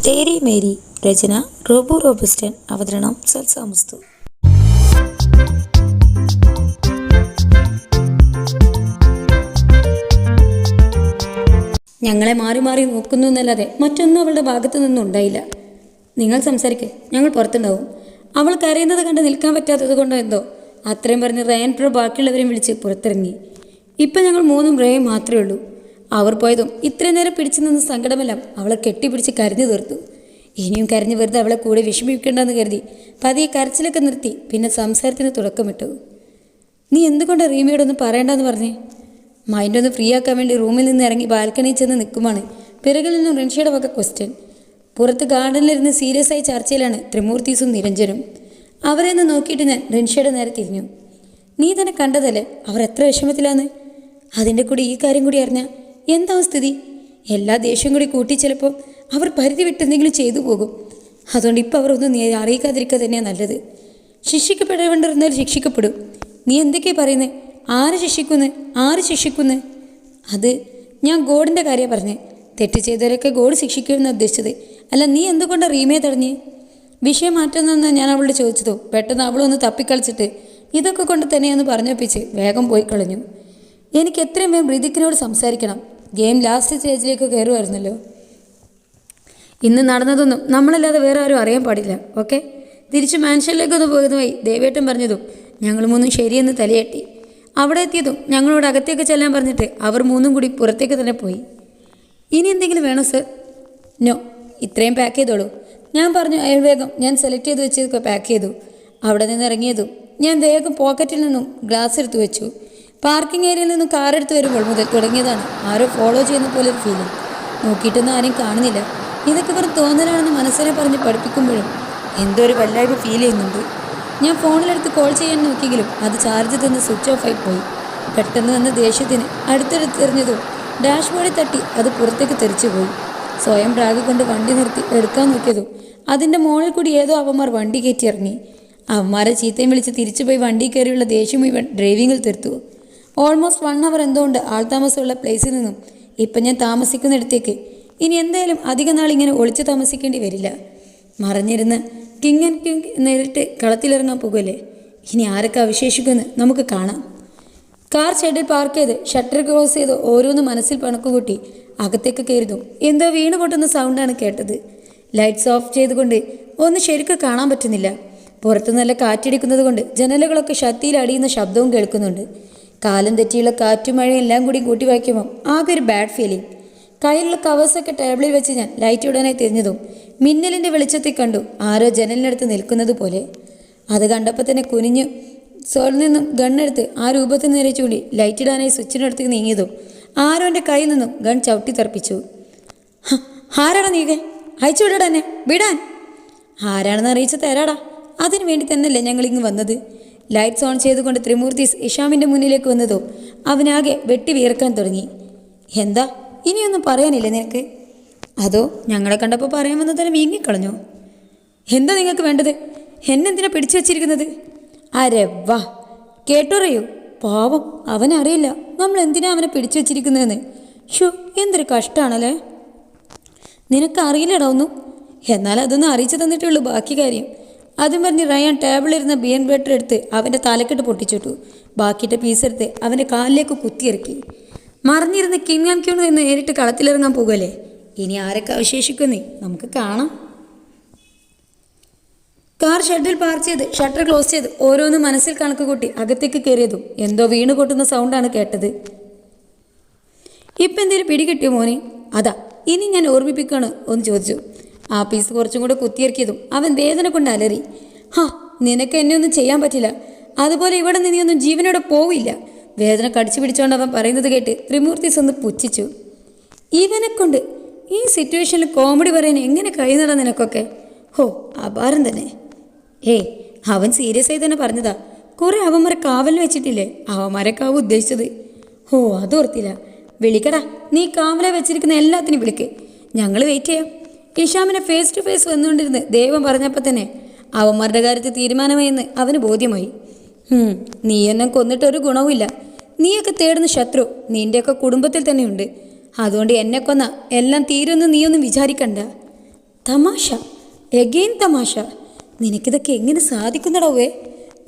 തേരി Mary രചന റോബു റോബസ്റ്റൻ അവതരണം സൽസാമുസ്തു. ഞങ്ങളെ മാറി മാറി നോക്കുന്നു എന്നല്ലാതെ മറ്റൊന്നും അവളുടെ ഭാഗത്തു നിന്നും ഉണ്ടായില്ല. നിങ്ങൾ സംസാരിക്ക്, ഞങ്ങൾ പുറത്തുണ്ടാവും. അവൾ കരയുന്നത് കണ്ട് നിൽക്കാൻ പറ്റാത്തത് കൊണ്ടോ എന്തോ അത്രയും പറഞ്ഞ് റയൻ പ്രോ ബാക്കിയുള്ളവരെയും വിളിച്ച് പുറത്തിറങ്ങി. ഇപ്പം ഞങ്ങൾ മൂന്നും റയൻ മാത്രമേ ഉള്ളൂ. അവർ പോയതും ഇത്രയും നേരം പിടിച്ചു നിന്ന സങ്കടമെല്ലാം അവളെ കെട്ടിപ്പിടിച്ച് കരഞ്ഞു തീർത്തു. ഇനിയും കരഞ്ഞു വെറുതെ അവളെ കൂടെ വിഷമിപ്പിക്കേണ്ടെന്ന് കരുതി പതിയെ കരച്ചിലൊക്കെ നിർത്തി പിന്നെ സംസാരത്തിന് തുടക്കമിട്ടു. നീ എന്തുകൊണ്ടാണ് റീമയോടൊന്നും പറയണ്ടെന്ന് പറഞ്ഞേ? മൈൻഡൊന്ന് ഫ്രീ ആക്കാൻ വേണ്ടി റൂമിൽ നിന്ന് ഇറങ്ങി ബാൽക്കണിയിൽ ചെന്ന് നിൽക്കുമാണ് പിറകിൽ നിന്നും റിൻഷയുടെ വക ക്വസ്റ്റ്യൻ. പുറത്ത് ഗാർഡനിലിരുന്ന് സീരിയസ് ആയി ചർച്ചയിലാണ് ത്രിമൂർത്തീസും നിരഞ്ജനും. അവരെ ഒന്ന് നോക്കിയിട്ട് ഞാൻ റിൻഷയുടെ നേരെ തിരിഞ്ഞു. നീ തന്നെ കണ്ടതല്ലേ അവർ എത്ര വിഷമത്തിലാന്ന്. അതിൻ്റെ കൂടി ഈ കാര്യം കൂടി അറിഞ്ഞാൽ എന്താവും സ്ഥിതി? എല്ലാ ദേഷ്യം കൂടി കൂട്ടി ചിലപ്പോൾ അവർ പരിധി വിട്ടെന്തെങ്കിലും ചെയ്തു പോകും. അതുകൊണ്ട് ഇപ്പം അവർ ഒന്നും നീ അറിയിക്കാതിരിക്കുക തന്നെയാണ് നല്ലത്. ശിക്ഷിക്കപ്പെടേണ്ടിരുന്നാൽ ശിക്ഷിക്കപ്പെടും. നീ എന്തൊക്കെയാണ് പറയുന്നത്? ആര് ശിക്ഷിക്കുന്നു? അത് ഞാൻ ഗോഡിൻ്റെ കാര്യമാണ് പറഞ്ഞത്. തെറ്റ് ചെയ്തവരൊക്കെ ഗോഡ് ശിക്ഷിക്കുമെന്ന് ഉദ്ദേശിച്ചത്. അല്ല, നീ എന്തുകൊണ്ടാണ് റീമയെ തടഞ്ഞ്? വിഷയം മാറ്റുന്നതെന്ന് ഞാൻ അവളോട് ചോദിച്ചതോ പെട്ടെന്ന് അവളൊന്ന് തപ്പിക്കളിച്ചിട്ട് ഇതൊക്കെ കൊണ്ട് തന്നെയെന്ന് പറഞ്ഞൊപ്പിച്ച് വേഗം പോയി കളഞ്ഞു. എനിക്ക് എത്രയും വേഗം ഋതിക്കിനോട് സംസാരിക്കണം. ഗെയിം ലാസ്റ്റ് സ്റ്റേജിലേക്ക് കയറുമായിരുന്നല്ലോ. ഇന്ന് നടന്നതൊന്നും നമ്മളല്ലാതെ വേറെ ആരും അറിയാൻ പാടില്ല. ഓക്കെ, തിരിച്ച് മാൻഷനിലേക്കൊന്ന് പോകുന്നതായി ദേവേട്ടൻ പറഞ്ഞതും ഞങ്ങൾ മൂന്നും ശരിയെന്ന് തലയെട്ടി. അവിടെ എത്തിയതും ഞങ്ങളോട് അകത്തേക്ക് ചെല്ലാൻ പറഞ്ഞിട്ട് അവർ മൂന്നും കൂടി പുറത്തേക്ക് തന്നെ പോയി. ഇനി എന്തെങ്കിലും വേണോ സർ? നോ, ഇത്രയും പാക്ക് ചെയ്തോളൂ. ഞാൻ പറഞ്ഞു. അയാൾ വേഗം ഞാൻ സെലക്ട് ചെയ്ത് വെച്ചതൊക്കെ പാക്ക് ചെയ്തു. അവിടെ നിന്ന് ഇറങ്ങിയതും ഞാൻ വേഗം പോക്കറ്റിൽ നിന്നും ഗ്ലാസ് എടുത്ത് വെച്ചു. പാർക്കിംഗ് ഏരിയയിൽ നിന്നും കാർ എടുത്ത് വരുമ്പോൾ മുതൽ തുടങ്ങിയതാണ് ആരോ ഫോളോ ചെയ്യുന്ന പോലെ ഒരു ഫീലിംഗ്. നോക്കിയിട്ടൊന്നും ആരെയും കാണുന്നില്ല. ഇതൊക്കെ വെറും തോന്നലാണെന്ന് മനസ്സിനെ പറഞ്ഞ് പഠിപ്പിക്കുമ്പോഴും എന്തോ ഒരു വല്ലായ്മ ഫീൽ ചെയ്യുന്നുണ്ട്. ഞാൻ ഫോണിലെടുത്ത് കോൾ ചെയ്യാൻ നോക്കിയെങ്കിലും അത് ചാർജ് തന്ന് സ്വിച്ച് ഓഫ് ആയി പോയി. പെട്ടെന്ന് വന്ന ദേഷ്യത്തിന് അടുത്തെടുത്തെറിഞ്ഞതും ഡാഷ്ബോർഡിൽ തട്ടി അത് പുറത്തേക്ക് തെറിച്ചു പോയി. സ്വയം ബ്രാഗ് കൊണ്ട് വണ്ടി നിർത്തി എടുക്കാൻ നോക്കിയതും അതിൻ്റെ മുകളിൽ കൂടി ഏതോ അവന്മാർ വണ്ടി കയറ്റി ഇറങ്ങി. അവന്മാരെ ചീത്തയും വിളിച്ച് തിരിച്ചു പോയി വണ്ടി കയറിയുള്ള ദേഷ്യം മുഴുവൻ ഡ്രൈവിങ്ങിൽ തീർത്തു. ഓൾമോസ്റ്റ് 1 അവർ എന്തുകൊണ്ട് ആൾതാമസമുള്ള പ്ലേസിൽ നിന്നും ഇപ്പം ഞാൻ താമസിക്കുന്നിടത്തേക്ക് ഇനി എന്തായാലും അധിക നാൾ ഇങ്ങനെ ഒളിച്ചു താമസിക്കേണ്ടി വരില്ല. മറിഞ്ഞിരുന്ന് കിങ് ആൻഡ് ക്യൂങ് നേരിട്ട് കളത്തിലിറങ്ങാൻ പോകുമല്ലേ. ഇനി ആരൊക്കെ അവശേഷിക്കുമെന്ന് നമുക്ക് കാണാം. കാർ ഷെഡിൽ പാർക്ക് ചെയ്ത് ഷട്ടർ ക്ലോസ് ചെയ്ത് ഓരോന്ന് മനസ്സിൽ പണക്കുകൂട്ടി അകത്തേക്ക് കയറിയതും എന്തോ വീണ് പൊട്ടുന്ന സൗണ്ടാണ് കേട്ടത്. ലൈറ്റ്സ് ഓഫ് ചെയ്തുകൊണ്ട് ഒന്നും ശരിക്കും കാണാൻ പറ്റുന്നില്ല. പുറത്ത് നല്ല കാറ്റടിക്കുന്നത് കൊണ്ട് ജനലുകളൊക്കെ ശക്തിയിൽ അടിയുന്ന ശബ്ദവും കേൾക്കുന്നുണ്ട്. കാലം തെറ്റിയുള്ള കാറ്റും മഴയും എല്ലാം കൂടി കൂട്ടി വായിക്കുമ്പം ആകെ ഒരു ബാഡ് ഫീലിംഗ്. കയ്യിലുള്ള കവേഴ്സൊക്കെ ടേബിളിൽ വെച്ച് ഞാൻ ലൈറ്റ് ഇടാനായി തിരിഞ്ഞതും മിന്നലിൻ്റെ വെളിച്ചത്തിൽ കണ്ടു ആരോ ജനലിനടുത്ത് നിൽക്കുന്നത് പോലെ. അത് കണ്ടപ്പോൾ തന്നെ കുനിഞ്ഞു സോളിൽ നിന്നും ഗണ്ണെടുത്ത് ആ രൂപത്തിൽ നേരെ ചൂണ്ടി ലൈറ്റ് ഇടാനായി സ്വിച്ചിനടുത്ത് നീങ്ങിയതും ആരോ എൻ്റെ കയ്യിൽ നിന്നും ഗൺ ചവിട്ടി തെറിപ്പിച്ചു. ആരാടാ നീ? അയച്ചു വിടടാ എന്നെ, വിടാൻ. ആരാണെന്ന് അറിയിച്ച് തരാടാ. അതിനു വേണ്ടി തന്നെയല്ലേ ഞങ്ങളിങ്ങ് വന്നത്. ലൈറ്റ്സ് ഓൺ ചെയ്തുകൊണ്ട് ത്രിമൂർത്തീസ് ഇഷാമിൻ്റെ മുന്നിലേക്ക് വന്നതോ അവനാകെ വെട്ടി വിയർക്കാൻ തുടങ്ങി. എന്താ ഇനിയൊന്നും പറയാനില്ല നിനക്ക്? അതോ ഞങ്ങളെ കണ്ടപ്പോൾ പറയാൻ വന്നതന്നെ വീങ്ങിക്കളഞ്ഞോ? എന്താ നിങ്ങൾക്ക് വേണ്ടത്? എന്നെന്തിനാ പിടിച്ചു വച്ചിരിക്കുന്നത്? അരെ വാ, കേട്ടോറയോ? പാവം, അവനറിയില്ല നമ്മൾ എന്തിനാ അവനെ പിടിച്ചു വച്ചിരിക്കുന്നതെന്ന്. ഷോ, എന്തൊരു കഷ്ടമാണല്ലേ. നിനക്കറിയില്ലടാ ഒന്നും. എന്നാൽ അതൊന്നും അറിയിച്ചു തന്നിട്ടുള്ളൂ ബാക്കി കാര്യം. അതും പറഞ്ഞ് റയാൻ ടേബിളിലിരുന്ന ബിയൻ ബ്രെഡ് എടുത്ത് അവൻ്റെ തലക്കെട്ട് പൊട്ടിച്ചിട്ടു. ബാക്കിയിട്ട പീസെടുത്ത് അവൻ്റെ കാലിലേക്ക് കുത്തിയിറക്കി. മറിഞ്ഞിരുന്ന് കിങ് ആൻഡ് ക്യൂങ് എന്ന് നേരിട്ട് കളത്തിലിറങ്ങാൻ പോകുമല്ലേ. ഇനി ആരൊക്കെ അവശേഷിക്കുന്നേ നമുക്ക് കാണാം. കാർ ഷെഡിൽ പാർക്ക് ചെയ്ത് ഷട്ടർ ക്ലോസ് ചെയ്ത് ഓരോന്ന് മനസ്സിൽ കണക്ക് കൂട്ടി അകത്തേക്ക് കയറിയതും എന്തോ വീണ് കൊട്ടുന്ന സൗണ്ടാണ് കേട്ടത്. ഇപ്പം എന്തേലും പിടികിട്ടിയോ മോനെ? അതാ ഇനി ഞാൻ ഓർമ്മിപ്പിക്കുകയാണ് ഒന്ന് ചോദിച്ചു. ആ പീസ് കുറച്ചും കൂടെ കുത്തിയിറക്കിയതും അവൻ വേദന കൊണ്ട് അലറി. നിനക്ക് എന്നെ ഒന്നും ചെയ്യാൻ പറ്റില്ല. അതുപോലെ ഇവിടെ നിന്നൊന്നും ജീവനോടെ പോവില്ല. വേദന കടിച്ചു പിടിച്ചുകൊണ്ട് അവൻ പറയുന്നത് കേട്ട് ത്രിമൂർത്തീസ് ഒന്ന് പുച്ഛിച്ചു. ഇവനെക്കൊണ്ട് ഈ സിറ്റുവേഷനിൽ കോമഡി പറയാൻ എങ്ങനെ കഴിയുന്നതാ നിനക്കൊക്കെ? അപാരം തന്നെ. അവൻ സീരിയസ് ആയി തന്നെ പറഞ്ഞതാ. കുറേ അവന്മാരെ കാവലിന് വെച്ചിട്ടില്ലേ? അവന്മാരെക്കാവ് ഉദ്ദേശിച്ചത്. അതോർത്തില്ല. വിളിക്കടാ, നീ കാവലെ വെച്ചിരിക്കുന്ന എല്ലാത്തിനും വിളിക്ക്, ഞങ്ങൾ വെയിറ്റ് ചെയ്യാം. ഇഷാമിനെ ഫേസ് ടു ഫേസ് വന്നുകൊണ്ടിരുന്ന് ദൈവം പറഞ്ഞപ്പോൾ തന്നെ അവന്മാരുടെ കാര്യത്തിൽ തീരുമാനമായെന്ന് അവന് ബോധ്യമായി. നീ എന്നെ കൊന്നിട്ടൊരു ഗുണവുമില്ല. നീയൊക്കെ തേടുന്ന ശത്രു നിൻ്റെയൊക്കെ കുടുംബത്തിൽ തന്നെയുണ്ട്. അതുകൊണ്ട് എന്നെ കൊന്ന എല്ലാം തീരുമെന്ന് നീയൊന്നും വിചാരിക്കണ്ട. തമാശ, എഗെയിൻ തമാശ. നിനക്കിതൊക്കെ എങ്ങനെ സാധിക്കുന്നടാവേ?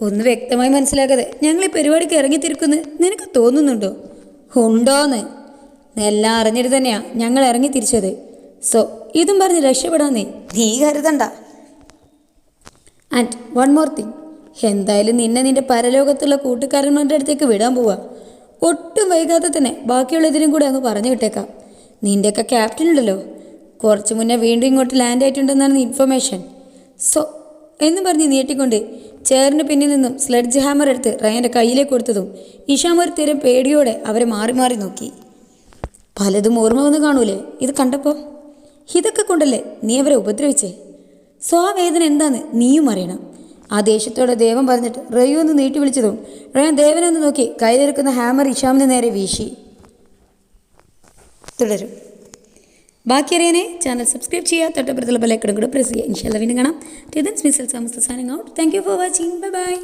ഒന്ന് വ്യക്തമായി മനസ്സിലാക്കാതെ ഞങ്ങൾ ഈ പരിപാടിക്ക് ഇറങ്ങിത്തിരിക്കുന്ന് നിനക്ക് തോന്നുന്നുണ്ടോ? ഉണ്ടോന്ന്? എല്ലാം അറിഞ്ഞിട്ട് തന്നെയാ ഞങ്ങൾ ഇറങ്ങി തിരിച്ചത്. സോ ഇതും പറഞ്ഞ് രക്ഷപ്പെടാന്നേ നീ കരുതണ്ട. ആൻഡ് വൺ മോർ തിങ്, എന്തായാലും നിന്റെ പരലോകത്തുള്ള കൂട്ടുകാരന്മാരുടെ അടുത്തേക്ക് വിടാൻ പോവാ. ഒട്ടും വൈകാതെ തന്നെ ബാക്കിയുള്ളതിനും കൂടെ അങ്ങ് പറഞ്ഞു വിട്ടേക്കാം. നിൻ്റെയൊക്കെ ക്യാപ്റ്റൻ ഉണ്ടല്ലോ, കുറച്ച് മുന്നേ വീണ്ടും ഇങ്ങോട്ട് ലാൻഡ് ആയിട്ടുണ്ടെന്നാണ് ഇൻഫർമേഷൻ. സോ എന്ന് പറഞ്ഞ് നീട്ടിക്കൊണ്ട് ചെയറിന് പിന്നിൽ നിന്നും സ്ലെഡ്ജ് ഹാമർ എടുത്ത് റയാൻ്റെ കയ്യിലേക്ക് കൊടുത്തതും ഇഷാം ഒരു തരം പേടിയോടെ അവരെ മാറി മാറി നോക്കി. പലതും ഓർമ്മ വന്ന് കാണൂലേ ഇത് കണ്ടപ്പോൾ? ഇതൊക്കെ കൊണ്ടല്ലേ നീ അവരെ ഉപദ്രവിച്ചേ? സോ ആ വേദന എന്താന്ന് നീയും അറിയണം. ആ ദേഷ്യത്തോടെ ദേവൻ പറഞ്ഞിട്ട് റയു ഒന്ന് നീട്ടി വിളിച്ചതും റയാൻ ദേവനെ ഒന്ന് നോക്കി കയ്യിലിരിക്കുന്ന ഹാമർ ഇഷാമിന് നേരെ വീശി. തുടരും. ബാക്കി അറിയാനേ ചാനൽ സബ്സ്ക്രൈബ് ചെയ്യുക, തൊട്ടപ്പുറത്തുള്ള ബെല്ലൈക്കൺ കൂടെ പ്രസ് ചെയ്യുക. ഇൻഷാല്ലാ വീണ്ടും കാണാം. Signing out. Thank you for watching. Bye bye.